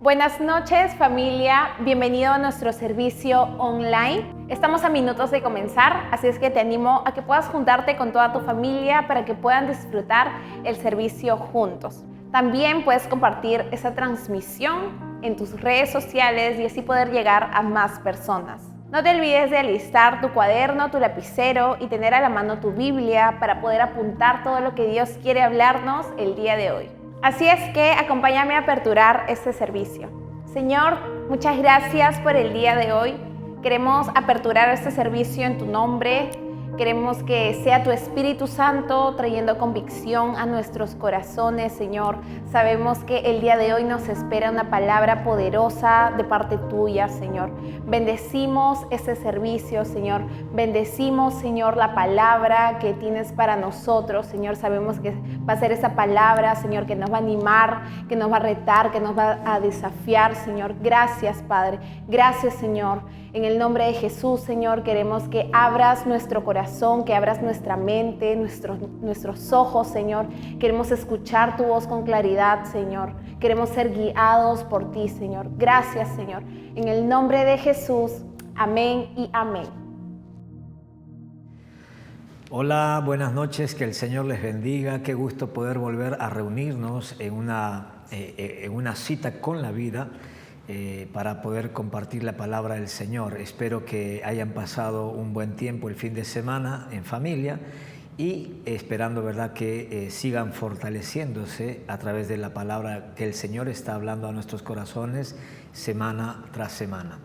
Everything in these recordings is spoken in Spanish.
Buenas noches, familia. Bienvenido a nuestro servicio online. Estamos a minutos de comenzar, así es que te animo a que puedas juntarte con toda tu familia para que puedan disfrutar el servicio juntos. También puedes compartir esa transmisión en tus redes sociales y así poder llegar a más personas. No te olvides de alistar tu cuaderno, tu lapicero y tener a la mano tu Biblia para poder apuntar todo lo que Dios quiere hablarnos el día de hoy. Así es que acompáñame a aperturar este servicio. Señor, muchas gracias por el día de hoy. Queremos aperturar este servicio en tu nombre. Queremos que sea tu Espíritu Santo trayendo convicción a nuestros corazones, Señor. Sabemos que el día de hoy nos espera una palabra poderosa de parte tuya, Señor. Bendecimos este servicio, Señor. Bendecimos, Señor, la palabra que tienes para nosotros, Señor. Sabemos que va a ser esa palabra, Señor, que nos va a animar, que nos va a retar, que nos va a desafiar, Señor. Gracias, Padre. Gracias, Señor. En el nombre de Jesús, Señor, queremos que abras nuestro corazón, que abras nuestra mente, nuestros ojos, Señor. Queremos escuchar tu voz con claridad, Señor. Queremos ser guiados por ti, Señor. Gracias, Señor. En el nombre de Jesús, amén y amén. Hola, buenas noches, que el Señor les bendiga. Qué gusto poder volver a reunirnos en una cita con la vida. Para poder compartir la palabra del Señor. Espero que hayan pasado un buen tiempo el fin de semana en familia y esperando, ¿verdad?, que sigan fortaleciéndose a través de la palabra que el Señor está hablando a nuestros corazones semana tras semana.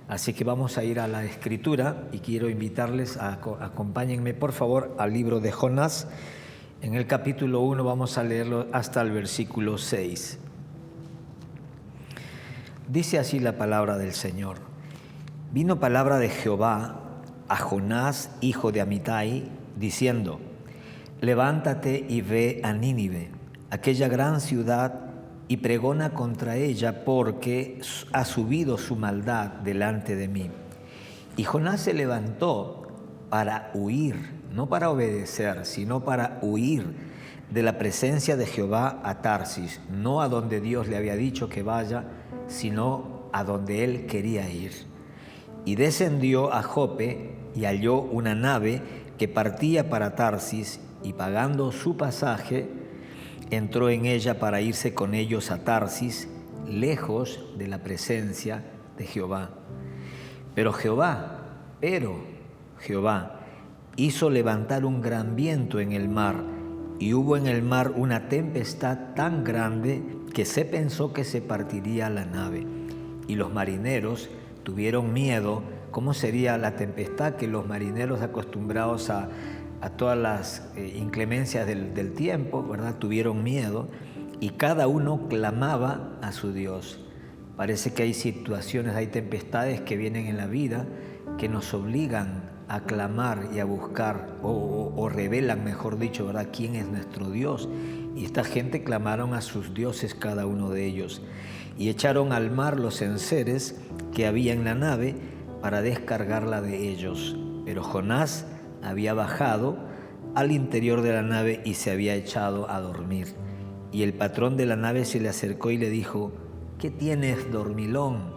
Así que vamos a ir a la Escritura y quiero invitarles acompáñenme por favor al libro de Jonás. En el capítulo 1 vamos a leerlo hasta el versículo 6. Dice así la palabra del Señor. Vino palabra de Jehová a Jonás, hijo de Amitai, diciendo: levántate y ve a Nínive, aquella gran ciudad, y pregona contra ella, porque ha subido su maldad delante de mí. Y Jonás se levantó para huir, no para obedecer, sino para huir de la presencia de Jehová a Tarsis, no a donde Dios le había dicho que vaya, sino a donde él quería ir. Y descendió a Jope y halló una nave que partía para Tarsis, y pagando su pasaje, entró en ella para irse con ellos a Tarsis, lejos de la presencia de Jehová. Pero Jehová hizo levantar un gran viento en el mar, y hubo en el mar una tempestad tan grande que se pensó que se partiría la nave. Y los marineros tuvieron miedo. ¿Cómo sería la tempestad? Que los marineros acostumbrados a todas las inclemencias del tiempo, ¿verdad?, tuvieron miedo, y cada uno clamaba a su Dios. Parece que hay situaciones, hay tempestades que vienen en la vida que nos obligan a clamar y a buscar, o revelan, mejor dicho, ¿verdad?, quién es nuestro Dios. Y esta gente clamaron a sus dioses, cada uno de ellos, y echaron al mar los enseres que había en la nave para descargarla de ellos. Pero Jonás había bajado al interior de la nave y se había echado a dormir. Y el patrón de la nave se le acercó y le dijo: ¿qué tienes, dormilón?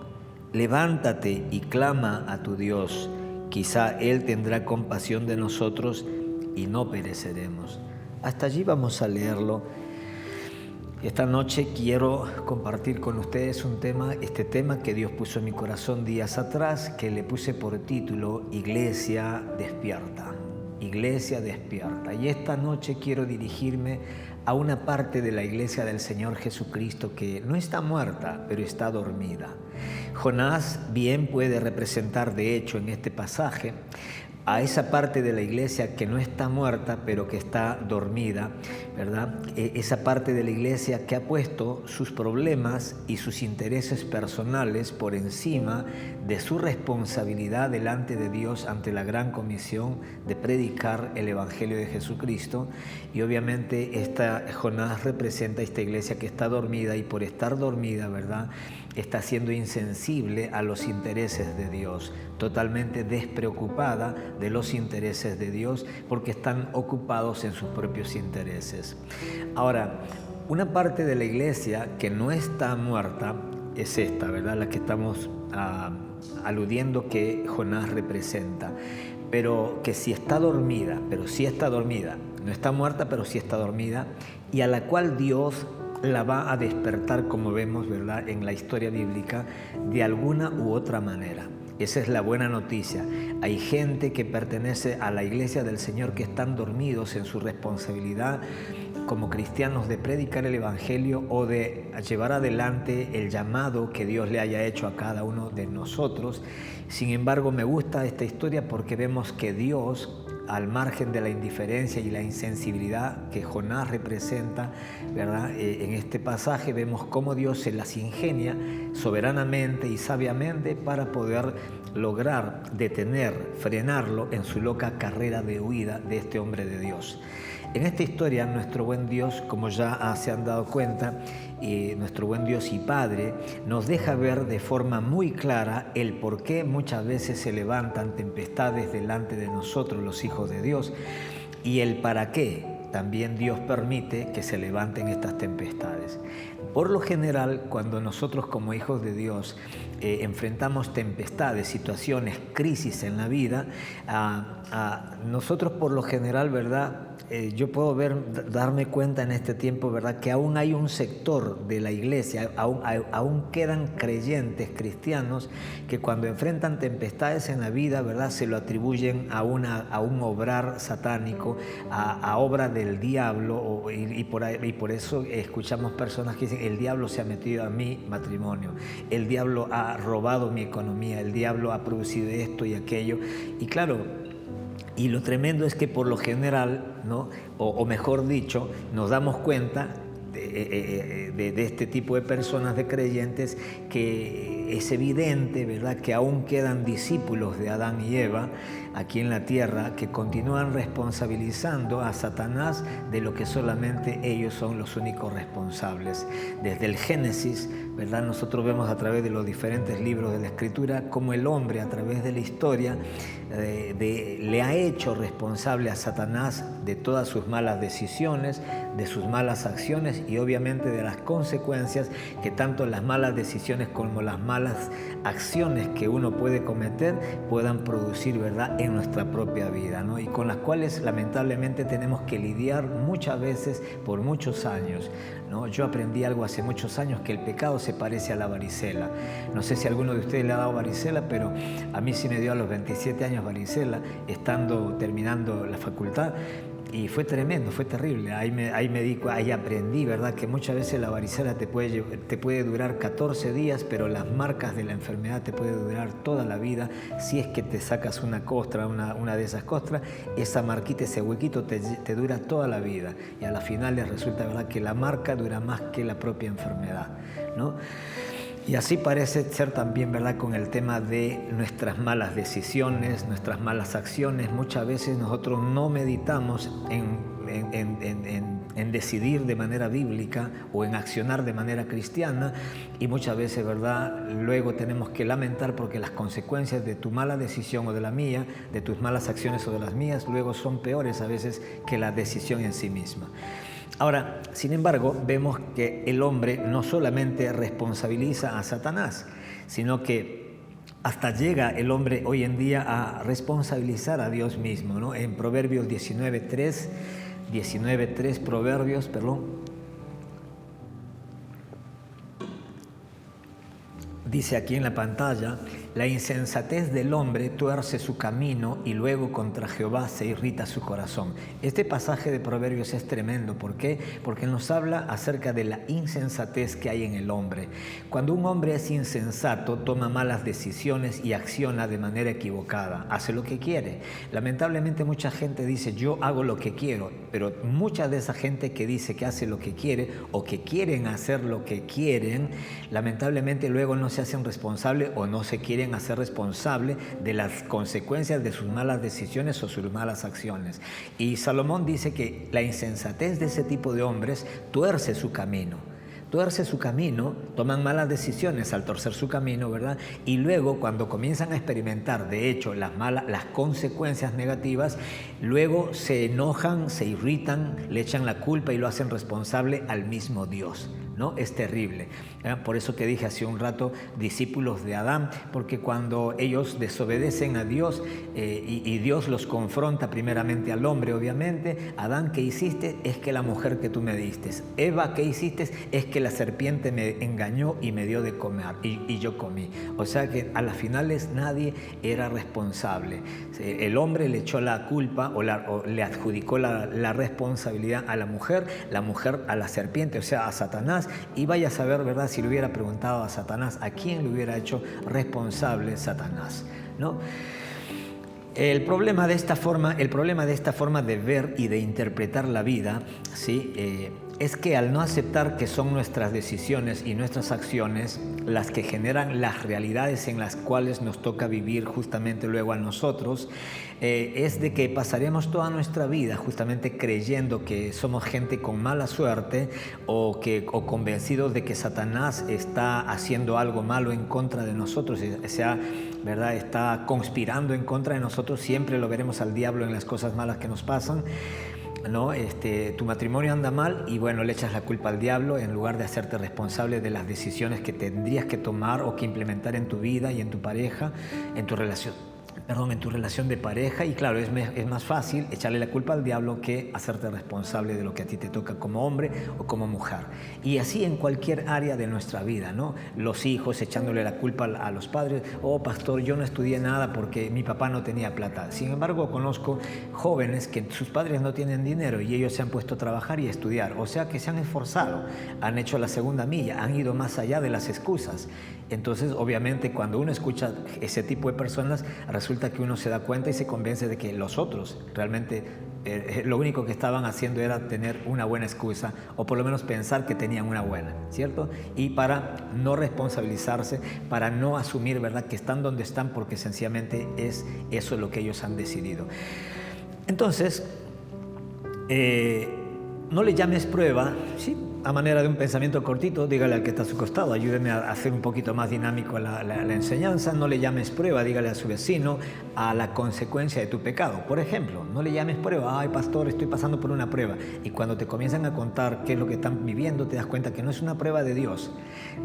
Levántate y clama a tu Dios. Quizá Él tendrá compasión de nosotros y no pereceremos. Hasta allí vamos a leerlo. Esta noche quiero compartir con ustedes este tema que Dios puso en mi corazón días atrás, que le puse por título Iglesia despierta. Iglesia despierta. Y esta noche quiero dirigirme a una parte de la iglesia del Señor Jesucristo que no está muerta, pero está dormida. Jonás bien puede representar, de hecho, en este pasaje, a esa parte de la iglesia que no está muerta, pero que está dormida, ¿verdad? Esa parte de la iglesia que ha puesto sus problemas y sus intereses personales por encima de su responsabilidad delante de Dios ante la gran comisión de predicar el Evangelio de Jesucristo. Y obviamente Jonás representa esta iglesia que está dormida, y por estar dormida, ¿verdad?, está siendo insensible a los intereses de Dios, totalmente despreocupada de los intereses de Dios, porque están ocupados en sus propios intereses. Ahora, una parte de la iglesia que no está muerta es esta, ¿verdad? La que estamos aludiendo que Jonás representa. Pero que si está dormida, no está muerta, pero sí está dormida, y a la cual Dios la va a despertar, como vemos, ¿verdad?, en la historia bíblica, de alguna u otra manera. Esa es la buena noticia. Hay gente que pertenece a la iglesia del Señor que están dormidos en su responsabilidad como cristianos de predicar el evangelio o de llevar adelante el llamado que Dios le haya hecho a cada uno de nosotros. Sin embargo, me gusta esta historia porque vemos que Dios, al margen de la indiferencia y la insensibilidad que Jonás representa, ¿verdad?, en este pasaje vemos cómo Dios se las ingenia soberanamente y sabiamente para poder lograr detener, frenarlo en su loca carrera de huida de este hombre de Dios. En esta historia, nuestro buen Dios, como ya se han dado cuenta, nuestro buen Dios y Padre, nos deja ver de forma muy clara el por qué muchas veces se levantan tempestades delante de nosotros, los hijos de Dios, y el para qué también Dios permite que se levanten estas tempestades. Por lo general, cuando nosotros como hijos de Dios enfrentamos tempestades, situaciones, crisis en la vida, nosotros por lo general, ¿verdad?, yo puedo darme cuenta en este tiempo, ¿verdad?, que aún hay un sector de la iglesia, aún quedan creyentes cristianos que cuando enfrentan tempestades en la vida, ¿verdad?, se lo atribuyen a un obrar satánico, a obra del diablo, y por eso escuchamos personas que dicen: el diablo se ha metido a mi matrimonio, el diablo ha robado mi economía, el diablo ha producido esto y aquello. Y claro, y lo tremendo es que por lo general, ¿no?, o mejor dicho, nos damos cuenta de este tipo de personas, de creyentes, que es evidente, ¿verdad?, que aún quedan discípulos de Adán y Eva aquí en la tierra que continúan responsabilizando a Satanás de lo que solamente ellos son los únicos responsables. Desde el Génesis, ¿verdad?, nosotros vemos a través de los diferentes libros de la Escritura cómo el hombre, a través de la historia, le ha hecho responsable a Satanás de todas sus malas decisiones, de sus malas acciones y obviamente de las consecuencias que tanto las malas decisiones como las malas acciones que uno puede cometer puedan producir, ¿verdad?, en nuestra propia vida, ¿no?, y con las cuales lamentablemente tenemos que lidiar muchas veces por muchos años, ¿no? Yo aprendí algo hace muchos años, que el pecado se parece a la varicela. No sé si a alguno de ustedes le ha dado varicela, pero a mí sí me dio a los 27 años varicela, terminando la facultad. Y fue tremendo, fue terrible. Ahí aprendí, ¿verdad?, que muchas veces la varicela te puede durar 14 días, pero las marcas de la enfermedad te puede durar toda la vida. Si es que te sacas una costra, una de esas costras, esa marquita, ese huequito te dura toda la vida. Y a la final les resulta, ¿verdad?, que la marca dura más que la propia enfermedad, ¿no? Y así parece ser también, ¿verdad?, con el tema de nuestras malas decisiones, nuestras malas acciones. Muchas veces nosotros no meditamos en decidir de manera bíblica o en accionar de manera cristiana, y muchas veces, ¿verdad?, luego tenemos que lamentar porque las consecuencias de tu mala decisión o de la mía, de tus malas acciones o de las mías, luego son peores a veces que la decisión en sí misma. Ahora, sin embargo, vemos que el hombre no solamente responsabiliza a Satanás, sino que hasta llega el hombre hoy en día a responsabilizar a Dios mismo, ¿no? En Proverbios 19:3, dice aquí en la pantalla: la insensatez del hombre tuerce su camino y luego contra Jehová se irrita su corazón. Este pasaje de Proverbios es tremendo. ¿Por qué? Porque nos habla acerca de la insensatez que hay en el hombre. Cuando un hombre es insensato, toma malas decisiones y acciona de manera equivocada, hace lo que quiere. Lamentablemente mucha gente dice: yo hago lo que quiero, pero mucha de esa gente que dice que hace lo que quiere o que quieren hacer lo que quieren, lamentablemente luego no se hacen responsables o no se quieren hacer responsable de las consecuencias de sus malas decisiones o sus malas acciones. Y Salomón dice que la insensatez de ese tipo de hombres tuerce su camino, toman malas decisiones al torcer su camino, ¿verdad? Y luego, cuando comienzan a experimentar, de hecho, las consecuencias negativas, luego se enojan, se irritan, le echan la culpa y lo hacen responsable al mismo Dios, ¿no? Es terrible. Por eso te dije hace un rato, discípulos de Adán, porque cuando ellos desobedecen a Dios y Dios los confronta primeramente al hombre, obviamente, Adán, ¿qué hiciste? Es que la mujer que tú me diste. Eva, ¿qué hiciste? Es que la serpiente me engañó y me dio de comer y yo comí. O sea que a las finales nadie era responsable. El hombre le echó la culpa o le adjudicó la responsabilidad a la mujer a la serpiente, o sea, a Satanás. Y vaya a saber, ¿verdad?, si le hubiera preguntado a Satanás, ¿a quién le hubiera hecho responsable Satanás? ¿No? El problema de esta forma de ver y de interpretar la vida, ¿sí? Es que al no aceptar que son nuestras decisiones y nuestras acciones las que generan las realidades en las cuales nos toca vivir justamente luego a nosotros, es de que pasaremos toda nuestra vida justamente creyendo que somos gente con mala suerte o convencidos de que Satanás está haciendo algo malo en contra de nosotros, o sea, ¿verdad?, está conspirando en contra de nosotros. Siempre lo veremos al diablo en las cosas malas que nos pasan, ¿no? Tu matrimonio anda mal y bueno, le echas la culpa al diablo en lugar de hacerte responsable de las decisiones que tendrías que tomar o que implementar en tu vida y en tu pareja, en tu relación de pareja. Y claro, es más fácil echarle la culpa al diablo que hacerte responsable de lo que a ti te toca como hombre o como mujer. Y así en cualquier área de nuestra vida, ¿no? Los hijos echándole la culpa a los padres. Oh, pastor, yo no estudié nada porque mi papá no tenía plata. Sin embargo, conozco jóvenes que sus padres no tienen dinero y ellos se han puesto a trabajar y a estudiar. O sea que se han esforzado, han hecho la segunda milla, han ido más allá de las excusas. Entonces, obviamente, cuando uno escucha ese tipo de personas, resulta que uno se da cuenta y se convence de que los otros realmente lo único que estaban haciendo era tener una buena excusa o por lo menos pensar que tenían una buena, ¿cierto? Y para no responsabilizarse, para no asumir, ¿verdad?, que están donde están porque sencillamente es eso lo que ellos han decidido. Entonces, no le llames prueba, ¿sí? A manera de un pensamiento cortito, dígale al que está a su costado, ayúdeme a hacer un poquito más dinámico la enseñanza. No le llames prueba, dígale a su vecino, a la consecuencia de tu pecado. Por ejemplo, no le llames prueba, ay pastor, estoy pasando por una prueba. Y cuando te comienzan a contar qué es lo que están viviendo, te das cuenta que no es una prueba de Dios,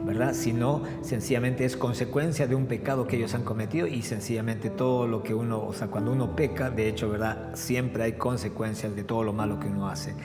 ¿verdad? Sino sencillamente es consecuencia de un pecado que ellos han cometido y sencillamente todo lo que uno, o sea, cuando uno peca, de hecho, ¿verdad?, siempre hay consecuencias de todo lo malo que uno hace.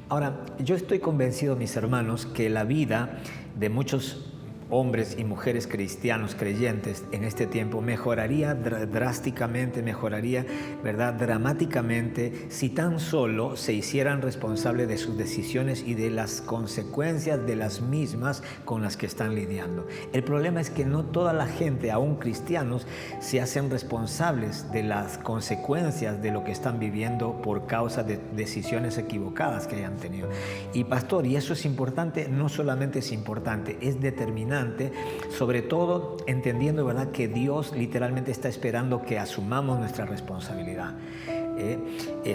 Ahora, yo estoy convencido, mis hermanos, que la vida de muchos hombres y mujeres cristianos, creyentes, en este tiempo mejoraría drásticamente, mejoraría, ¿verdad?, dramáticamente, si tan solo se hicieran responsables de sus decisiones y de las consecuencias de las mismas con las que están lidiando. El problema es que no toda la gente, aún cristianos, se hacen responsables de las consecuencias de lo que están viviendo por causa de decisiones equivocadas que hayan tenido. Y pastor, y eso es importante, no solamente es importante, es determinante, sobre todo entendiendo, ¿verdad?, que Dios literalmente está esperando que asumamos nuestra responsabilidad.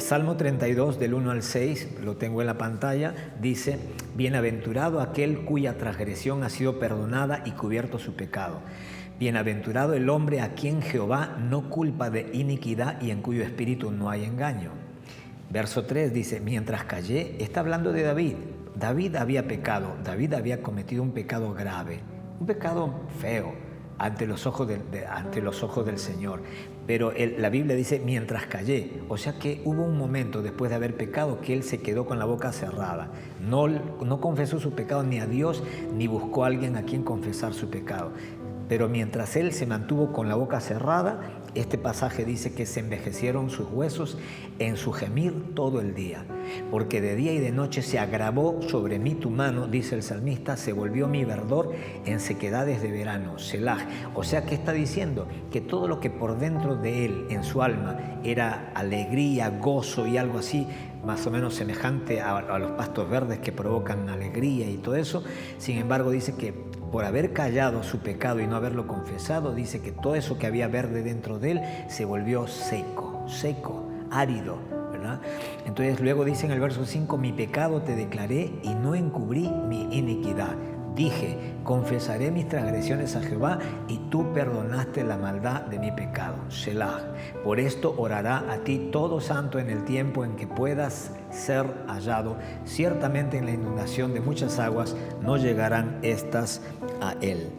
Salmo 32 del 1 al 6, lo tengo en la pantalla, dice: bienaventurado aquel cuya transgresión ha sido perdonada y cubierto su pecado. Bienaventurado el hombre a quien Jehová no culpa de iniquidad y en cuyo espíritu no hay engaño. Verso 3 dice: mientras callé, está hablando de David. David había pecado, David había cometido un pecado grave, un pecado feo ante los ojos del Señor. Pero la Biblia dice mientras callé, o sea que hubo un momento después de haber pecado que él se quedó con la boca cerrada. No confesó su pecado ni a Dios, ni buscó a alguien a quien confesar su pecado. Pero mientras él se mantuvo con la boca cerrada, este pasaje dice que se envejecieron sus huesos en su gemir todo el día. Porque de día y de noche se agravó sobre mí tu mano, dice el salmista, se volvió mi verdor en sequedades de verano, Selah. O sea, ¿qué está diciendo? Que todo lo que por dentro de él, en su alma, era alegría, gozo y algo así, más o menos semejante a los pastos verdes que provocan alegría y todo eso, sin embargo dice que por haber callado su pecado y no haberlo confesado, dice que todo eso que había verde dentro de él se volvió seco, árido, ¿verdad? Entonces luego dice en el verso 5, mi pecado te declaré y no encubrí mi iniquidad. Dije, confesaré mis transgresiones a Jehová, y tú perdonaste la maldad de mi pecado. Selah. Por esto orará a ti todo santo en el tiempo en que puedas ser hallado. Ciertamente en la inundación de muchas aguas no llegarán estas a él.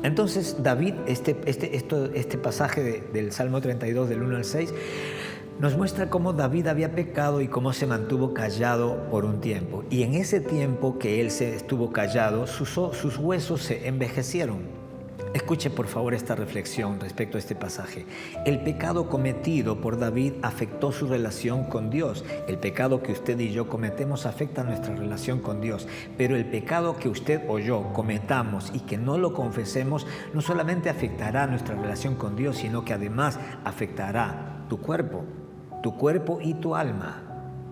Entonces David, este pasaje del Salmo 32 del 1 al 6, nos muestra cómo David había pecado y cómo se mantuvo callado por un tiempo. Y en ese tiempo que él se estuvo callado, sus huesos se envejecieron. Escuche por favor esta reflexión respecto a este pasaje. El pecado cometido por David afectó su relación con Dios. El pecado que usted y yo cometemos afecta nuestra relación con Dios. Pero el pecado que usted o yo cometamos y que no lo confesemos, no solamente afectará nuestra relación con Dios, sino que además afectará tu cuerpo y tu alma,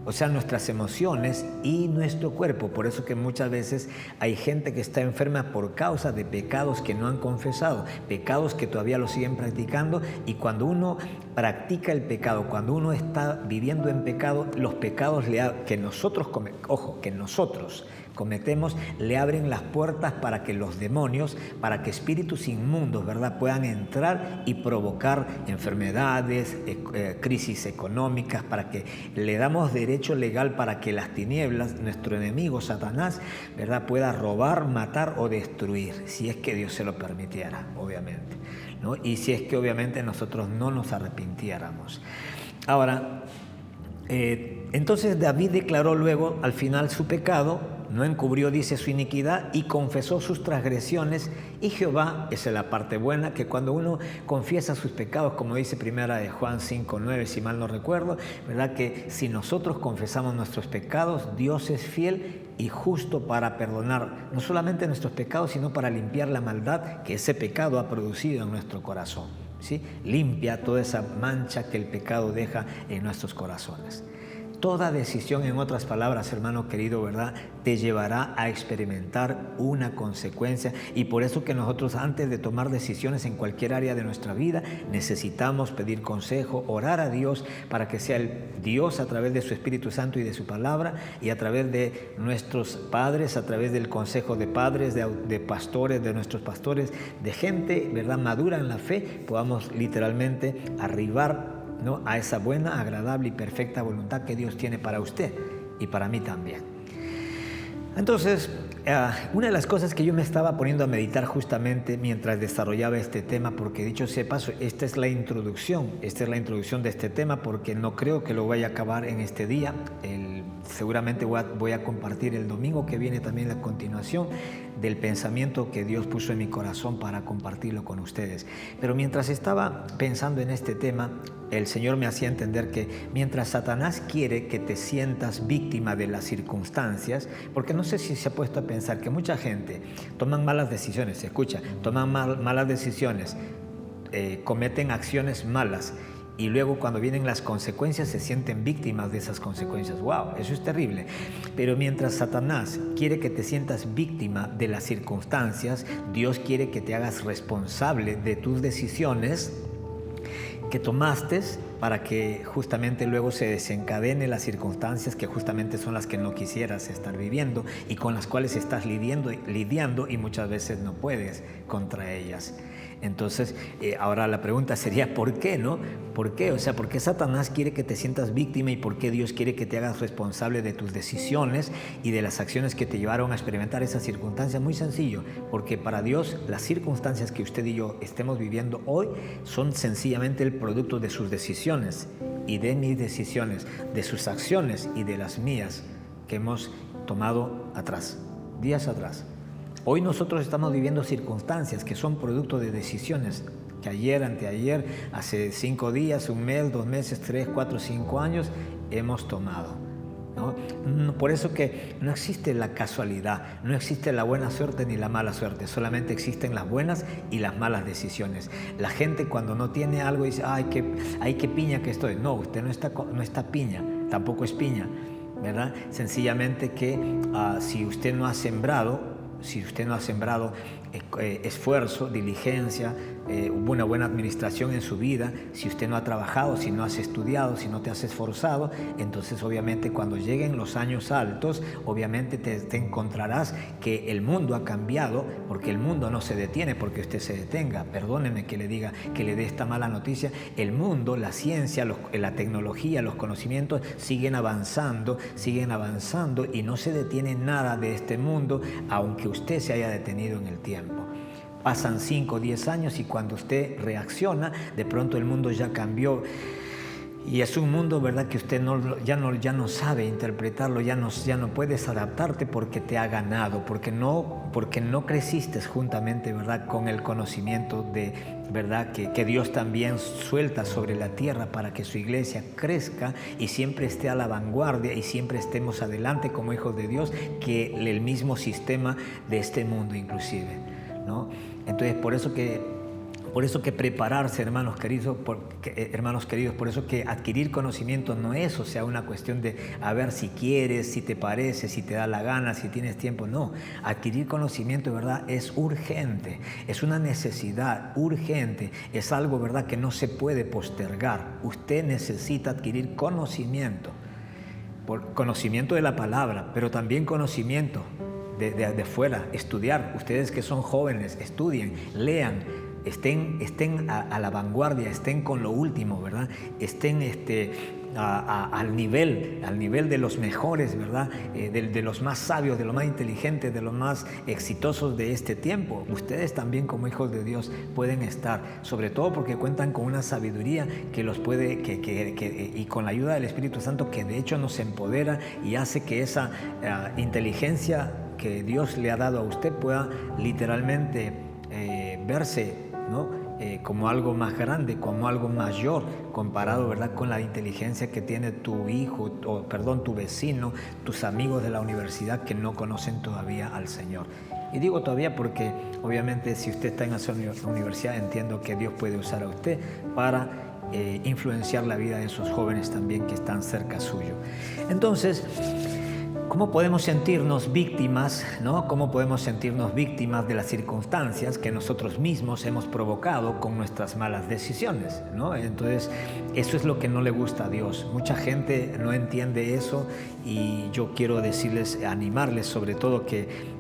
o sea, nuestras emociones y nuestro cuerpo. Por eso que muchas veces hay gente que está enferma por causa de pecados que no han confesado, pecados que todavía lo siguen practicando. Y cuando uno practica el pecado, cuando uno está viviendo en pecado, los pecados que nosotros cometemos le abren las puertas para que los demonios, para que espíritus inmundos, ¿verdad?, puedan entrar y provocar enfermedades, crisis económicas, para que le damos derecho legal para que las tinieblas, nuestro enemigo Satanás, ¿verdad?, pueda robar, matar o destruir, si es que Dios se lo permitiera, obviamente, ¿no? Y si es que obviamente nosotros no nos arrepintiéramos. Ahora, entonces David declaró luego al final su pecado, no encubrió, dice, su iniquidad, y confesó sus transgresiones. Y Jehová, esa es la parte buena, que cuando uno confiesa sus pecados, como dice primera de Juan 5:9, si mal no recuerdo, ¿verdad?, que si nosotros confesamos nuestros pecados, Dios es fiel y justo para perdonar no solamente nuestros pecados, sino para limpiar la maldad que ese pecado ha producido en nuestro corazón, ¿sí? Limpia toda esa mancha que el pecado deja en nuestros corazones. Toda decisión, en otras palabras, hermano querido, ¿verdad?, te llevará a experimentar una consecuencia. Y por eso que nosotros, antes de tomar decisiones en cualquier área de nuestra vida, necesitamos pedir consejo, orar a Dios para que sea el Dios, a través de su Espíritu Santo y de su palabra, y a través de nuestros padres, a través del consejo de padres, de pastores, de nuestros pastores, de gente, ¿verdad?, madura en la fe, podamos literalmente arribar, ¿no?, a esa buena, agradable y perfecta voluntad que Dios tiene para usted y para mí también. Entonces, una de las cosas que yo me estaba poniendo a meditar justamente mientras desarrollaba este tema, porque dicho sea paso, esta es la introducción de este tema, porque no creo que lo vaya a acabar en este día. Seguramente voy a compartir el domingo que viene también la continuación del pensamiento que Dios puso en mi corazón para compartirlo con ustedes. Pero mientras estaba pensando en este tema, el Señor me hacía entender que mientras Satanás quiere que te sientas víctima de las circunstancias, porque no sé si se ha puesto a pensar que mucha gente toman malas decisiones, malas decisiones, cometen acciones malas, y luego cuando vienen las consecuencias se sienten víctimas de esas consecuencias. ¡Wow! Eso es terrible. Pero mientras Satanás quiere que te sientas víctima de las circunstancias, Dios quiere que te hagas responsable de tus decisiones que tomaste, para que justamente luego se desencadenen las circunstancias que justamente son las que no quisieras estar viviendo y con las cuales estás lidiando y muchas veces no puedes contra ellas. Entonces, ahora la pregunta sería, ¿por qué, no? ¿Por qué? O sea, ¿por qué Satanás quiere que te sientas víctima y por qué Dios quiere que te hagas responsable de tus decisiones y de las acciones que te llevaron a experimentar esas circunstancias? Muy sencillo, porque para Dios las circunstancias que usted y yo estemos viviendo hoy son sencillamente el producto de sus decisiones y de mis decisiones, de sus acciones y de las mías que hemos tomado días atrás. Hoy nosotros estamos viviendo circunstancias que son producto de decisiones que ayer, anteayer, hace 5 días, 1 mes, 2 meses, 3, 4, 5 años hemos tomado, ¿no? Por eso que no existe la casualidad, no existe la buena suerte ni la mala suerte, solamente existen las buenas y las malas decisiones. La gente cuando no tiene algo dice, ¡ay, qué piña que estoy! No, usted no está piña, tampoco es piña, ¿verdad? Sencillamente que si usted no ha sembrado esfuerzo, diligencia, una buena administración en su vida, si usted no ha trabajado, si no has estudiado, si no te has esforzado, entonces obviamente cuando lleguen los años altos, obviamente te encontrarás que el mundo ha cambiado, porque el mundo no se detiene porque usted se detenga. Perdóneme que le diga, que le dé esta mala noticia. El mundo, la ciencia, la tecnología, los conocimientos siguen avanzando y no se detiene nada de este mundo, aunque usted se haya detenido en el tiempo. Pasan 5 o 10 años y cuando usted reacciona, de pronto el mundo ya cambió. Y es un mundo, ¿verdad?, que usted ya no sabe interpretarlo, ya no puedes adaptarte porque te ha ganado, porque no creciste juntamente, ¿verdad?, con el conocimiento de, ¿verdad?, que Dios también suelta sobre la tierra para que su iglesia crezca y siempre esté a la vanguardia y siempre estemos adelante como hijos de Dios que el mismo sistema de este mundo inclusive, ¿no? Entonces, por eso que prepararse, hermanos queridos, por eso que adquirir conocimiento no es, o sea, una cuestión de a ver si quieres, si te parece, si te da la gana, si tienes tiempo. No, adquirir conocimiento, ¿verdad?, es urgente, es una necesidad urgente, es algo, ¿verdad?, que no se puede postergar. Usted necesita adquirir conocimiento de la palabra, pero también conocimiento de fuera, estudiar. Ustedes que son jóvenes, estudien, lean, estén a la vanguardia, estén con lo último, ¿verdad? Estén al nivel de los mejores, ¿verdad? De los más sabios, de los más inteligentes, de los más exitosos de este tiempo. Ustedes también como hijos de Dios pueden estar, sobre todo porque cuentan con una sabiduría que los puede, y con la ayuda del Espíritu Santo, que de hecho nos empodera y hace que esa inteligencia que Dios le ha dado a usted pueda literalmente verse, ¿no?, como algo más grande, como algo mayor comparado, ¿verdad?, con la inteligencia que tiene tu hijo, tu vecino, tus amigos de la universidad que no conocen todavía al Señor. Y digo todavía porque obviamente si usted está en esa universidad, entiendo que Dios puede usar a usted para influenciar la vida de esos jóvenes también que están cerca suyo. Entonces, ¿cómo podemos sentirnos víctimas, ¿no? ¿Cómo podemos sentirnos víctimas de las circunstancias que nosotros mismos hemos provocado con nuestras malas decisiones, ¿no? Entonces, eso es lo que no le gusta a Dios. Mucha gente no entiende eso y yo quiero decirles, animarles sobre todo que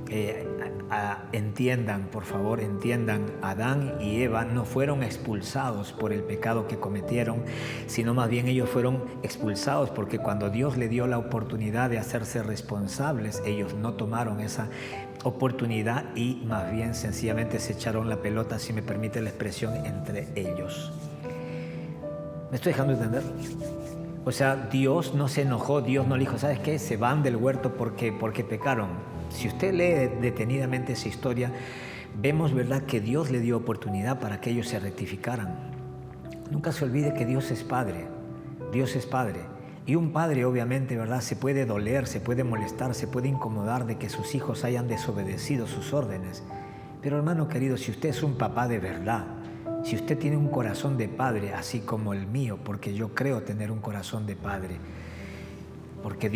entiendan, por favor, entiendan, Adán y Eva no fueron expulsados por el pecado que cometieron, sino más bien ellos fueron expulsados porque cuando Dios le dio la oportunidad de hacerse responsables, ellos no tomaron esa oportunidad y más bien sencillamente se echaron la pelota, si me permite la expresión, entre ellos. ¿Me estoy dejando entender? O sea, Dios no se enojó, Dios no le dijo, ¿sabes qué? Se van del huerto porque pecaron. Si usted lee detenidamente esa historia, vemos, ¿verdad?, que Dios le dio oportunidad para que ellos se rectificaran. Nunca se olvide que Dios es Padre. Dios es Padre. Y un padre, obviamente, ¿verdad?, se puede doler, se puede molestar, se puede incomodar de que sus hijos hayan desobedecido sus órdenes. Pero, hermano querido, si usted es un papá de verdad, si usted tiene un corazón de padre, así como el mío, porque yo creo tener un corazón de padre, porque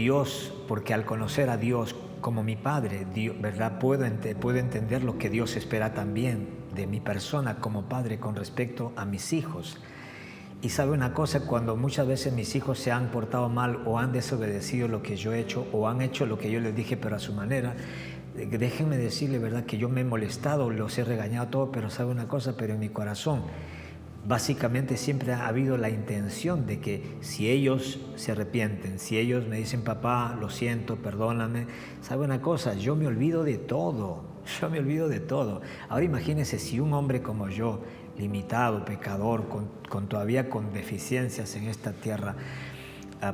al conocer a Dios como mi Padre, Dios, ¿verdad?, puedo entender lo que Dios espera también de mi persona como padre con respecto a mis hijos. Y sabe una cosa, cuando muchas veces mis hijos se han portado mal o han desobedecido lo que yo he hecho o han hecho lo que yo les dije pero a su manera, déjenme decirle, ¿verdad?, que yo me he molestado, los he regañado todo, pero sabe una cosa, pero en mi corazón básicamente siempre ha habido la intención de que si ellos se arrepienten, si ellos me dicen, papá, lo siento, perdóname, ¿sabe una cosa? Yo me olvido de todo, Ahora imagínense si un hombre como yo, limitado, pecador, todavía con deficiencias en esta tierra,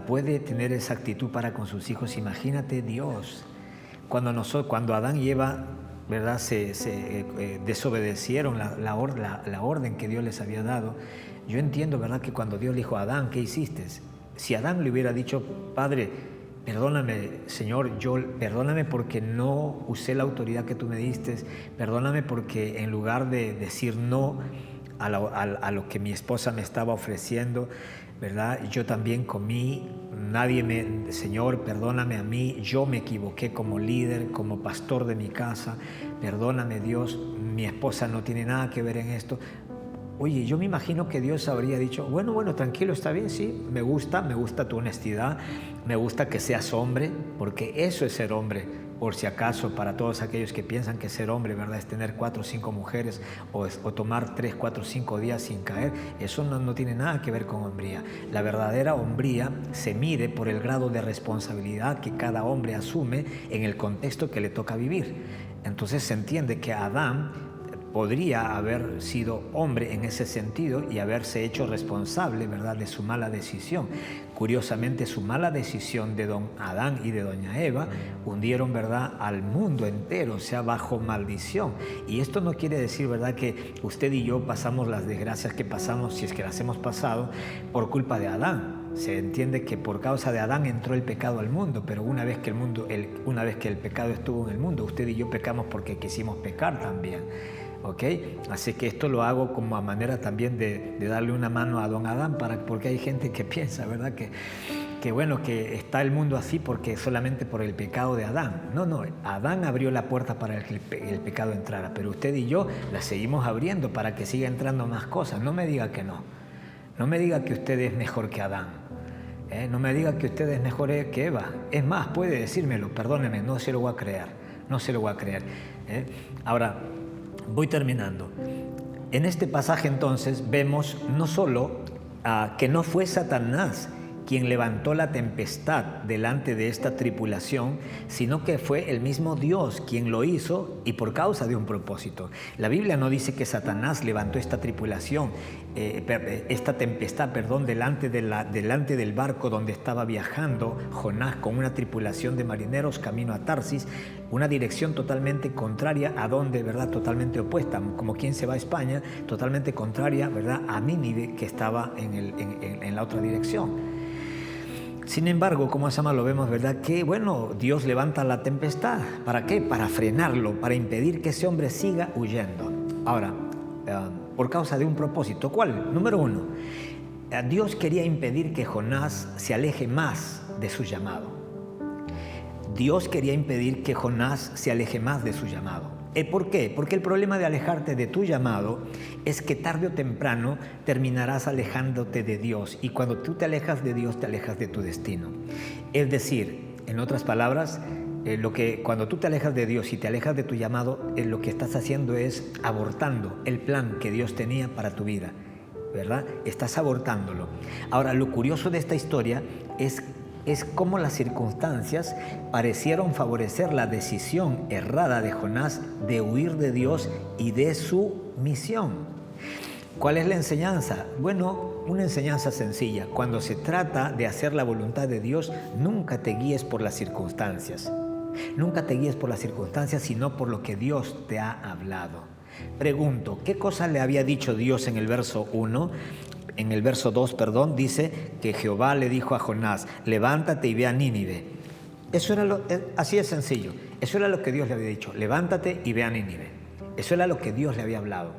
puede tener esa actitud para con sus hijos. Imagínate Dios, cuando Adán y Eva, ¿verdad?, se desobedecieron la orden que Dios les había dado. Yo entiendo, ¿verdad?, que cuando Dios le dijo a Adán, ¿qué hiciste? Si Adán le hubiera dicho, Padre, perdóname, Señor, perdóname porque no usé la autoridad que tú me diste, perdóname porque en lugar de decir no a lo que mi esposa me estaba ofreciendo, ¿verdad?, yo también comí. Señor, perdóname a mí, yo me equivoqué como líder, como pastor de mi casa, perdóname Dios, mi esposa no tiene nada que ver en esto. Oye, yo me imagino que Dios habría dicho, bueno, tranquilo, está bien, sí, me gusta tu honestidad, me gusta que seas hombre, porque eso es ser hombre, por si acaso, para todos aquellos que piensan que ser hombre, ¿verdad?, es tener 4 o 5 mujeres o tomar 3, 4 o 5 días sin caer. Eso no tiene nada que ver con hombría. La verdadera hombría se mide por el grado de responsabilidad que cada hombre asume en el contexto que le toca vivir. Entonces se entiende que Adán podría haber sido hombre en ese sentido y haberse hecho responsable, ¿verdad?, de su mala decisión. Curiosamente, su mala decisión de don Adán y de doña Eva hundieron, ¿verdad?, al mundo entero, o sea, bajo maldición. Y esto no quiere decir, ¿verdad?, que usted y yo pasamos las desgracias que pasamos, si es que las hemos pasado, por culpa de Adán. Se entiende que por causa de Adán entró el pecado al mundo, pero una vez que el pecado estuvo en el mundo, usted y yo pecamos porque quisimos pecar también. ¿Ok? Así que esto lo hago como a manera también de darle una mano a don Adán, porque hay gente que piensa, ¿verdad?, que está el mundo así porque solamente por el pecado de Adán. No, Adán abrió la puerta para que el pecado entrara, pero usted y yo la seguimos abriendo para que siga entrando más cosas. No me diga que no. No me diga que usted es mejor que Adán. No me diga que usted es mejor que Eva. Es más, puede decírmelo, perdóneme, no se lo voy a creer. No se lo voy a creer. Ahora, voy terminando. En este pasaje entonces vemos no solo que no fue Satanás quien levantó la tempestad delante de esta tripulación, sino que fue el mismo Dios quien lo hizo y por causa de un propósito. La Biblia no dice que Satanás levantó esta tripulación, esta tempestad, delante del barco donde estaba viajando Jonás con una tripulación de marineros camino a Tarsis, una dirección totalmente contraria a donde, ¿verdad?, totalmente opuesta, como quien se va a España, totalmente contraria, ¿verdad?, a Nínive, que estaba en la otra dirección. Sin embargo, como se llama, lo vemos, ¿verdad?, que Dios levanta la tempestad. ¿Para qué? Para frenarlo, para impedir que ese hombre siga huyendo. Ahora, por causa de un propósito. ¿Cuál? Número 1, Dios quería impedir que Jonás se aleje más de su llamado. Dios quería impedir que Jonás se aleje más de su llamado. ¿Por qué? Porque el problema de alejarte de tu llamado es que tarde o temprano terminarás alejándote de Dios, y cuando tú te alejas de Dios, te alejas de tu destino. Es decir, en otras palabras, cuando tú te alejas de Dios y te alejas de tu llamado, lo que estás haciendo es abortando el plan que Dios tenía para tu vida, ¿verdad? Estás abortándolo. Ahora, lo curioso de esta historia es cómo las circunstancias parecieron favorecer la decisión errada de Jonás de huir de Dios y de su misión. ¿Cuál es la enseñanza? Bueno, una enseñanza sencilla. Cuando se trata de hacer la voluntad de Dios, nunca te guíes por las circunstancias. Nunca te guíes por las circunstancias, sino por lo que Dios te ha hablado. Pregunto, ¿qué cosa le había dicho Dios en el verso 1? En el verso 2, dice que Jehová le dijo a Jonás, levántate y ve a Nínive. Eso era así de sencillo. Eso era lo que Dios le había dicho, levántate y ve a Nínive. Eso era lo que Dios le había hablado.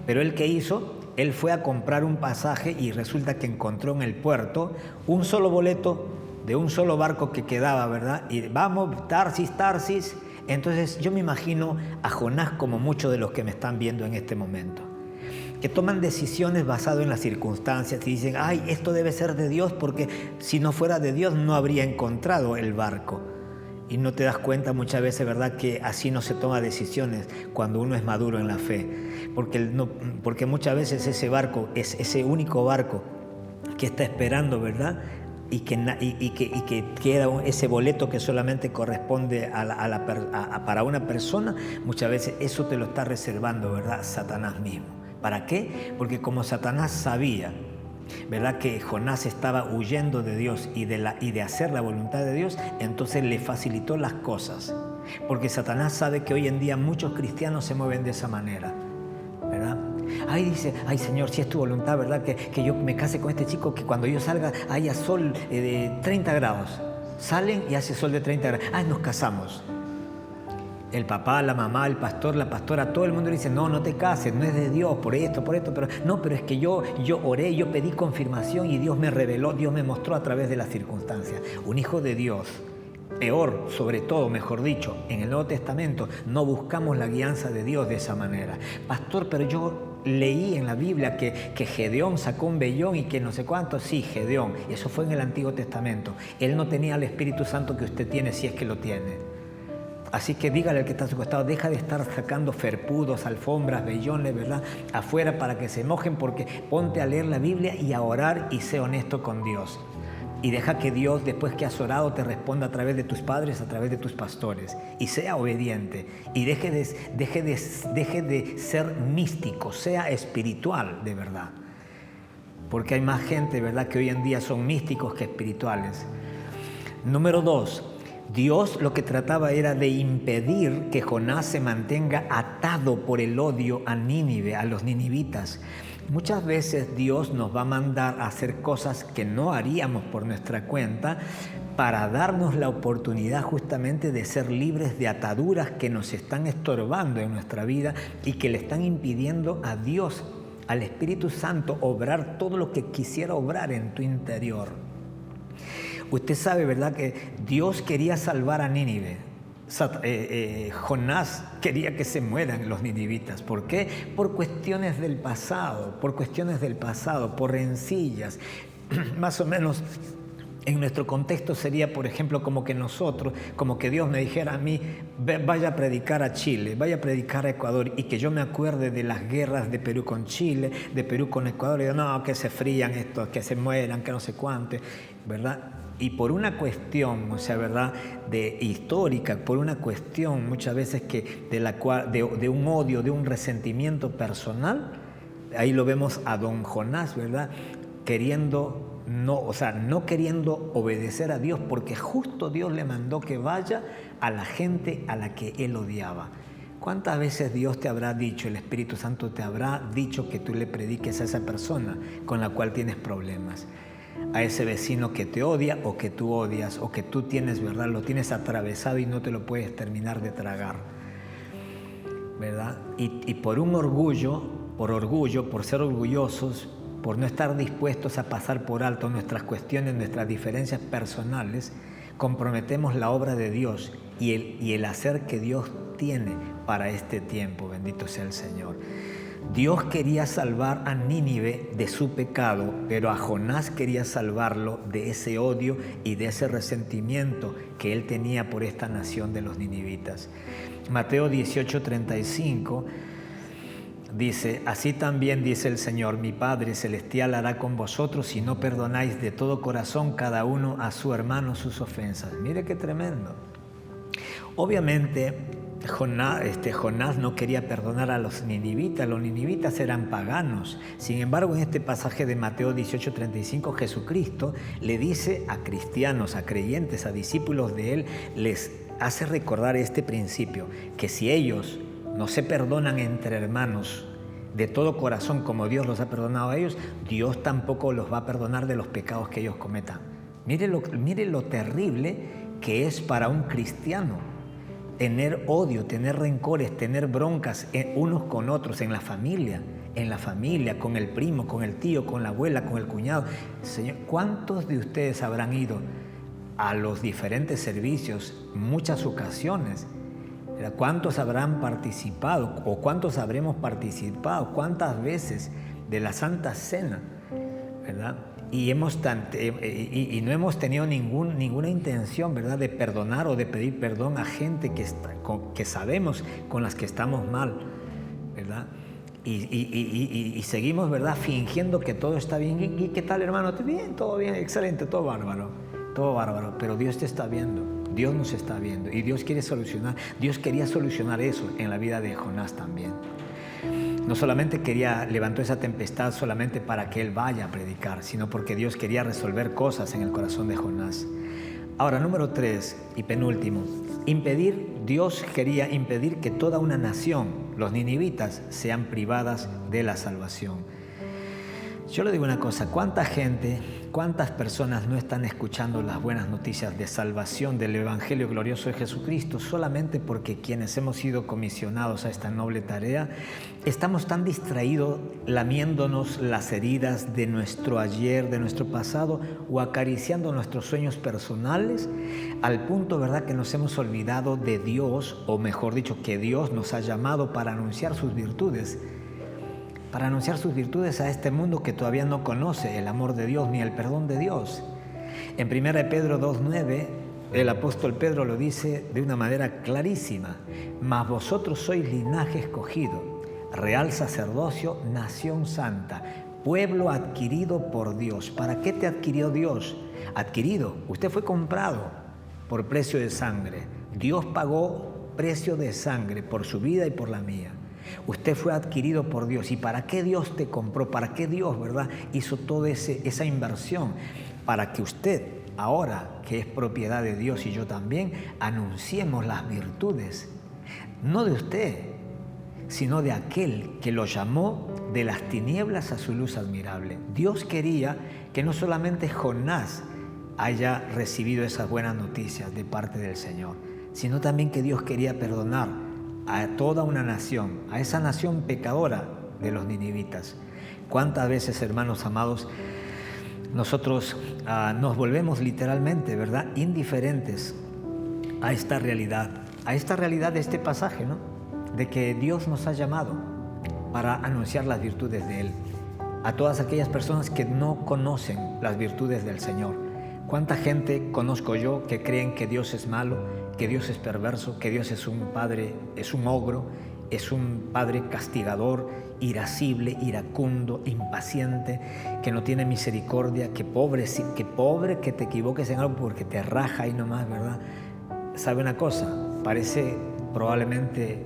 Pero ¿él qué hizo? Él fue a comprar un pasaje y resulta que encontró en el puerto un solo boleto de un solo barco que quedaba, ¿verdad? Y vamos, Tarsis. Entonces yo me imagino a Jonás como muchos de los que me están viendo en este momento, que toman decisiones basadas en las circunstancias y dicen, ay, esto debe ser de Dios, porque si no fuera de Dios no habría encontrado el barco. Y no te das cuenta muchas veces, ¿verdad?, que así no se toma decisiones cuando uno es maduro en la fe. Porque muchas veces ese barco es ese único barco que está esperando, ¿verdad?, y que queda ese boleto que solamente corresponde para una persona. Muchas veces eso te lo está reservando, ¿verdad?, Satanás mismo. ¿Para qué? Porque como Satanás sabía, ¿verdad?, que Jonás estaba huyendo de Dios y de hacer la voluntad de Dios, entonces le facilitó las cosas. Porque Satanás sabe que hoy en día muchos cristianos se mueven de esa manera, ¿verdad? Ay, dice, ay Señor, si es tu voluntad, ¿verdad?, que yo me case con este chico, que cuando yo salga haya sol de 30 grados. Salen y hace sol de 30 grados. Ay, nos casamos. El papá, la mamá, el pastor, la pastora, todo el mundo le dice, no te cases, no es de Dios, por esto, pero es que yo oré, yo pedí confirmación y Dios me reveló, Dios me mostró a través de las circunstancias. Un hijo de Dios, peor, sobre todo, mejor dicho, en el Nuevo Testamento, no buscamos la guianza de Dios de esa manera. Pastor, pero yo leí en la Biblia que Gedeón sacó un vellón y que no sé cuánto. Sí, Gedeón, eso fue en el Antiguo Testamento. Él no tenía el Espíritu Santo que usted tiene, si es que lo tiene. Así que dígale al que está a su costado, deja de estar sacando ferpudos, alfombras, vellones, ¿verdad?, afuera para que se mojen, porque ponte a leer la Biblia y a orar y sé honesto con Dios. Y deja que Dios, después que has orado, te responda a través de tus padres, a través de tus pastores. Y sea obediente. Y deje de ser místico, sea espiritual de verdad. Porque hay más gente, ¿verdad?, que hoy en día son místicos que espirituales. Número 2. Dios lo que trataba era de impedir que Jonás se mantenga atado por el odio a Nínive, a los ninivitas. Muchas veces Dios nos va a mandar a hacer cosas que no haríamos por nuestra cuenta para darnos la oportunidad justamente de ser libres de ataduras que nos están estorbando en nuestra vida y que le están impidiendo a Dios, al Espíritu Santo, obrar todo lo que quisiera obrar en tu interior. Usted sabe, ¿verdad?, que Dios quería salvar a Nínive. Jonás quería que se mueran los ninivitas. ¿Por qué? Por cuestiones del pasado, por rencillas. Más o menos en nuestro contexto sería, por ejemplo, como que Dios me dijera a mí, vaya a predicar a Chile, vaya a predicar a Ecuador, y que yo me acuerde de las guerras de Perú con Chile, de Perú con Ecuador, y digo, no, que se frían estos, que se mueran, que no sé cuánto, ¿verdad? Y por una cuestión, ¿verdad?, histórica, por una cuestión muchas veces de un odio, de un resentimiento personal, ahí lo vemos a don Jonás, ¿verdad?, no queriendo obedecer a Dios, porque justo Dios le mandó que vaya a la gente a la que él odiaba. ¿Cuántas veces Dios te habrá dicho, el Espíritu Santo te habrá dicho que tú le prediques a esa persona con la cual tienes problemas? A ese vecino que te odia o que tú odias o que tú tienes, ¿verdad?, lo tienes atravesado y no te lo puedes terminar de tragar, ¿verdad? Y por orgullo, por ser orgullosos, por no estar dispuestos a pasar por alto nuestras cuestiones, nuestras diferencias personales, comprometemos la obra de Dios y el hacer que Dios tiene para este tiempo. Bendito sea el Señor. Dios quería salvar a Nínive de su pecado, pero a Jonás quería salvarlo de ese odio y de ese resentimiento que él tenía por esta nación de los ninivitas. Mateo 18:35 dice, así también dice el Señor, mi Padre Celestial hará con vosotros si no perdonáis de todo corazón cada uno a su hermano sus ofensas. Mire qué tremendo. Obviamente, Jonás no quería perdonar a los ninivitas eran paganos. Sin embargo, en este pasaje de Mateo 18:35, Jesucristo le dice a cristianos, a creyentes, a discípulos de Él, les hace recordar este principio, que si ellos no se perdonan entre hermanos de todo corazón como Dios los ha perdonado a ellos, Dios tampoco los va a perdonar de los pecados que ellos cometan. Mire lo terrible que es para un cristiano tener odio, tener rencores, tener broncas unos con otros en la familia, con el primo, con el tío, con la abuela, con el cuñado. Señor, ¿cuántos de ustedes habrán ido a los diferentes servicios muchas ocasiones? ¿Cuántos habrán participado o cuántos habremos participado? ¿Cuántas veces de la Santa Cena, ¿verdad? Y no hemos tenido ninguna intención, ¿verdad?, de perdonar o de pedir perdón a gente que sabemos con las que estamos mal, ¿verdad? Y seguimos, ¿verdad?, fingiendo que todo está bien. ¿Y qué tal, hermano? Bien, todo bien, excelente, todo bárbaro. Pero Dios te está viendo, Dios nos está viendo y Dios quería solucionar eso en la vida de Jonás también. No solamente levantó esa tempestad solamente para que él vaya a predicar, sino porque Dios quería resolver cosas en el corazón de Jonás. Ahora, número 3 y penúltimo, Dios quería impedir que toda una nación, los ninivitas, sean privadas de la salvación. Yo le digo una cosa, ¿cuántas personas no están escuchando las buenas noticias de salvación del Evangelio glorioso de Jesucristo solamente porque quienes hemos sido comisionados a esta noble tarea estamos tan distraídos lamiéndonos las heridas de nuestro ayer, de nuestro pasado o acariciando nuestros sueños personales al punto, ¿verdad?, que nos hemos olvidado de Dios, o mejor dicho, que Dios nos ha llamado para anunciar sus virtudes? para anunciar sus virtudes a este mundo que todavía no conoce el amor de Dios ni el perdón de Dios. En 1 Pedro 2:9, el apóstol Pedro lo dice de una manera clarísima: mas vosotros sois linaje escogido, real sacerdocio, nación santa, pueblo adquirido por Dios. ¿Para qué te adquirió Dios? Adquirido, usted fue comprado por precio de sangre. Dios pagó precio de sangre por su vida y por la mía. Usted fue adquirido por Dios. ¿Y para qué Dios te compró? ¿Para qué Dios, verdad, hizo toda esa inversión? Para que usted, ahora que es propiedad de Dios y yo también, anunciemos las virtudes, no de usted, sino de aquel que lo llamó de las tinieblas a su luz admirable. Dios quería que no solamente Jonás haya recibido esas buenas noticias de parte del Señor, sino también que Dios quería perdonar a toda una nación, a esa nación pecadora de los ninivitas. ¿Cuántas veces, hermanos amados, nosotros nos volvemos literalmente, verdad, indiferentes a esta realidad de este pasaje, ¿no? De que Dios nos ha llamado para anunciar las virtudes de Él a todas aquellas personas que no conocen las virtudes del Señor. ¿Cuánta gente conozco yo que creen que Dios es malo, que Dios es perverso, que Dios es un padre, es un ogro, es un padre castigador, irascible, iracundo, impaciente, que no tiene misericordia, que pobre que te equivoques en algo porque te raja ahí nomás, ¿verdad? ¿Sabe una cosa? Parece probablemente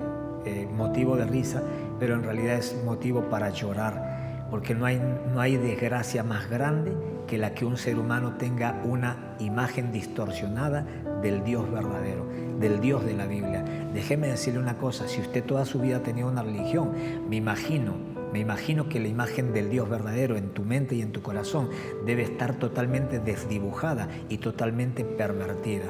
motivo de risa, pero en realidad es motivo para llorar, porque no hay desgracia más grande que la que un ser humano tenga una imagen distorsionada del Dios verdadero, del Dios de la Biblia. Déjeme decirle una cosa: si usted toda su vida ha tenido una religión, me imagino que la imagen del Dios verdadero en tu mente y en tu corazón debe estar totalmente desdibujada y totalmente pervertida.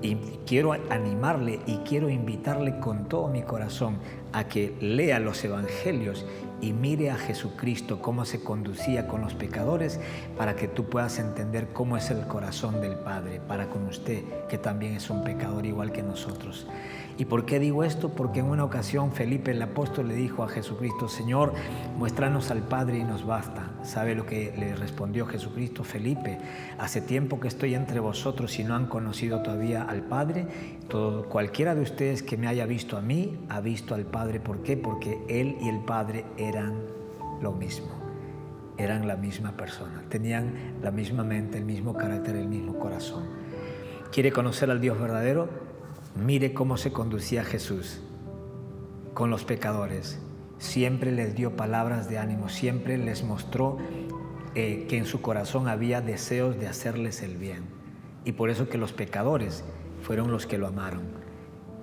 Y quiero animarle y quiero invitarle con todo mi corazón a que lea los evangelios y mire a Jesucristo cómo se conducía con los pecadores, para que tú puedas entender cómo es el corazón del Padre para con usted, que también es un pecador igual que nosotros. ¿Y por qué digo esto? Porque en una ocasión Felipe el apóstol le dijo a Jesucristo: Señor, muéstranos al Padre y nos basta. ¿Sabe lo que le respondió Jesucristo? Felipe, hace tiempo que estoy entre vosotros y no han conocido todavía al Padre. Cualquiera de ustedes que me haya visto a mí, ha visto al Padre. ¿Por qué? Porque Él y el Padre eran lo mismo, eran la misma persona, tenían la misma mente, el mismo carácter, el mismo corazón. ¿Quiere conocer al Dios verdadero? Mire cómo se conducía Jesús con los pecadores. Siempre les dio palabras de ánimo, siempre les mostró que en su corazón había deseos de hacerles el bien. Y por eso que los pecadores fueron los que lo amaron.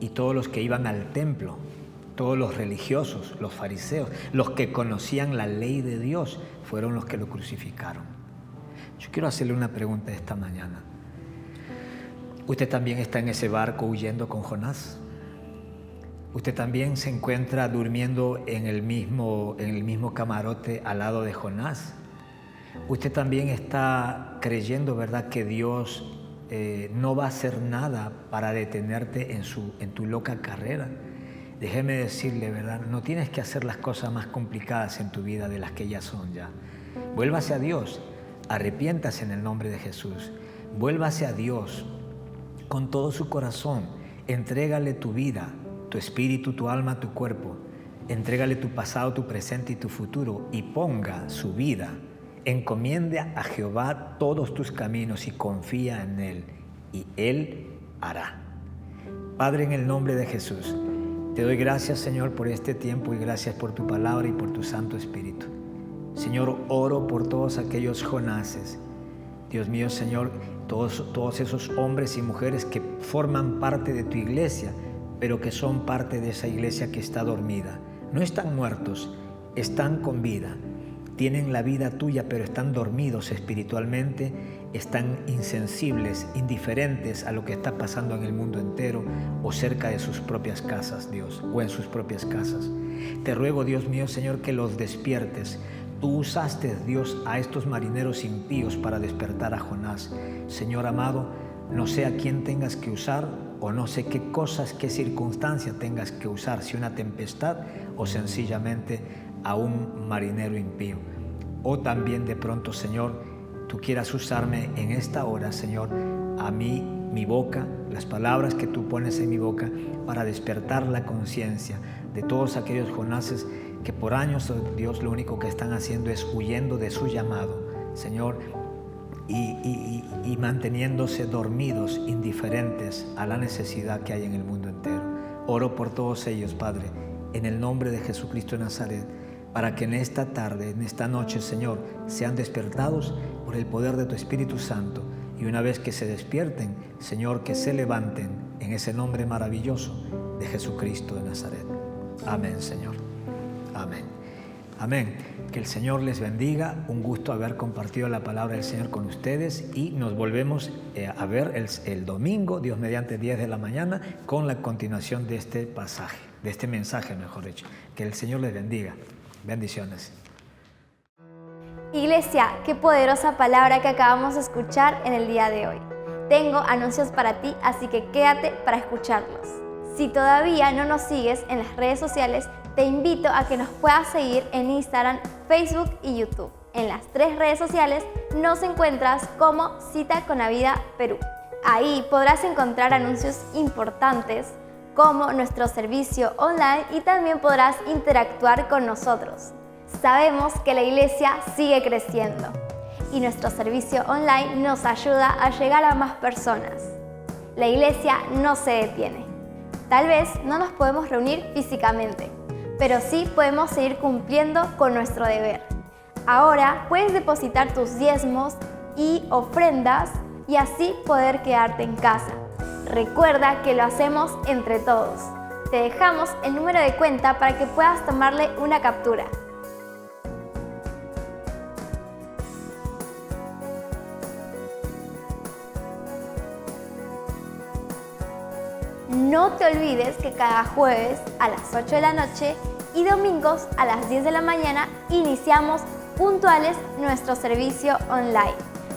Y todos los que iban al templo, todos los religiosos, los fariseos, los que conocían la ley de Dios, fueron los que lo crucificaron. Yo quiero hacerle una pregunta esta mañana. ¿Usted también está en ese barco huyendo con Jonás? ¿Usted también se encuentra durmiendo en el mismo camarote al lado de Jonás? ¿Usted también está creyendo, verdad, que Dios no va a hacer nada para detenerte en tu loca carrera? Déjeme decirle, verdad, no tienes que hacer las cosas más complicadas en tu vida de las que ya son ya. Vuélvase a Dios, arrepiéntase en el nombre de Jesús. Vuélvase a Dios con todo su corazón, entrégale tu vida, tu espíritu, tu alma, tu cuerpo. Entrégale tu pasado, tu presente y tu futuro, y ponga su vida. Encomiende a Jehová todos tus caminos y confía en Él, y Él hará. Padre, en el nombre de Jesús, te doy gracias, Señor, por este tiempo, y gracias por tu palabra y por tu Santo Espíritu. Señor, oro por todos aquellos Jonases. Dios mío, Señor, todos esos hombres y mujeres que forman parte de tu iglesia, pero que son parte de esa iglesia que está dormida. No están muertos, están con vida. Tienen la vida tuya, pero están dormidos espiritualmente, están insensibles, indiferentes a lo que está pasando en el mundo entero o cerca de sus propias casas, Dios, o en sus propias casas. Te ruego, Dios mío, Señor, que los despiertes. Tú usaste, Dios, a estos marineros impíos para despertar a Jonás. Señor amado, no sé a quién tengas que usar, o no sé qué cosas, qué circunstancia tengas que usar, si una tempestad o sencillamente a un marinero impío. O también de pronto, Señor, tú quieras usarme en esta hora, Señor, a mí, mi boca, las palabras que tú pones en mi boca, para despertar la conciencia de todos aquellos Jonases que por años, Dios, lo único que están haciendo es huyendo de su llamado, Señor, y manteniéndose dormidos, indiferentes a la necesidad que hay en el mundo entero. Oro por todos ellos, Padre, en el nombre de Jesucristo de Nazaret, para que en esta tarde, en esta noche, Señor, sean despertados por el poder de tu Espíritu Santo. Y una vez que se despierten, Señor, que se levanten en ese nombre maravilloso de Jesucristo de Nazaret. Amén, Señor. Amén. Amén. Que el Señor les bendiga. Un gusto haber compartido la palabra del Señor con ustedes y nos volvemos a ver el domingo, Dios mediante, 10 de la mañana, con la continuación de este pasaje, de este mensaje, mejor dicho. Que el Señor les bendiga. Bendiciones. Iglesia, qué poderosa palabra que acabamos de escuchar en el día de hoy. Tengo anuncios para ti, así que quédate para escucharlos. Si todavía no nos sigues en las redes sociales, te invito a que nos puedas seguir en Instagram, Facebook y YouTube. En las 3 redes sociales nos encuentras como Cita con la Vida Perú. Ahí podrás encontrar anuncios importantes como nuestro servicio online y también podrás interactuar con nosotros. Sabemos que la iglesia sigue creciendo y nuestro servicio online nos ayuda a llegar a más personas. La iglesia no se detiene. Tal vez no nos podemos reunir físicamente, pero sí podemos seguir cumpliendo con nuestro deber. Ahora puedes depositar tus diezmos y ofrendas y así poder quedarte en casa. Recuerda que lo hacemos entre todos. Te dejamos el número de cuenta para que puedas tomarle una captura. No te olvides que cada jueves a las 8 de la noche y domingos a las 10 de la mañana iniciamos puntuales nuestro servicio online.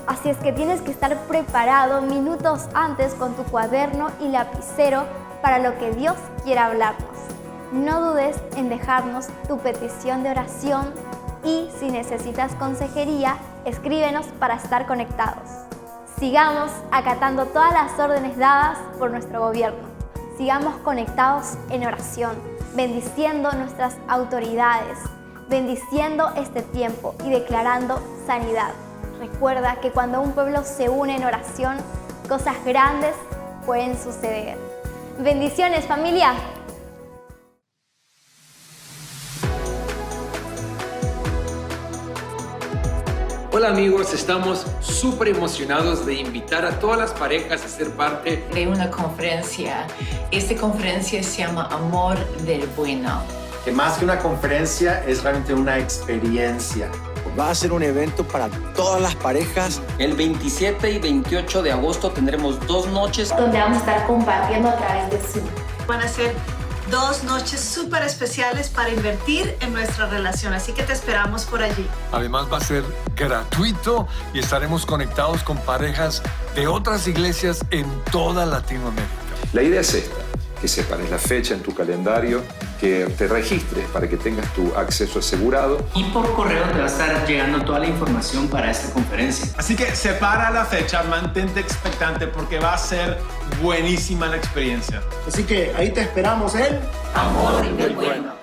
Así es que tienes que estar preparado minutos antes con tu cuaderno y lapicero para lo que Dios quiera hablarnos. No dudes en dejarnos tu petición de oración y si necesitas consejería, escríbenos para estar conectados. Sigamos acatando todas las órdenes dadas por nuestro gobierno. Sigamos conectados en oración, bendiciendo nuestras autoridades, bendiciendo este tiempo y declarando sanidad. Recuerda que cuando un pueblo se une en oración, cosas grandes pueden suceder. Bendiciones, familia. Hola amigos, estamos súper emocionados de invitar a todas las parejas a ser parte de una conferencia. Esta conferencia se llama Amor del Bueno. Que más que una conferencia es realmente una experiencia. Va a ser un evento para todas las parejas. El 27 y 28 de agosto tendremos 2 noches donde vamos a estar compartiendo a través de Zoom. Van a ser 2 noches súper especiales para invertir en nuestra relación, así que te esperamos por allí. Además va a ser gratuito y estaremos conectados con parejas de otras iglesias en toda Latinoamérica. La idea es esta, que separes la fecha en tu calendario, que te registres para que tengas tu acceso asegurado. y por correo te va a estar llegando toda la información para esta conferencia. Así que separa la fecha, mantente expectante porque va a ser buenísima la experiencia. Así que ahí te esperamos, Amor del Bueno.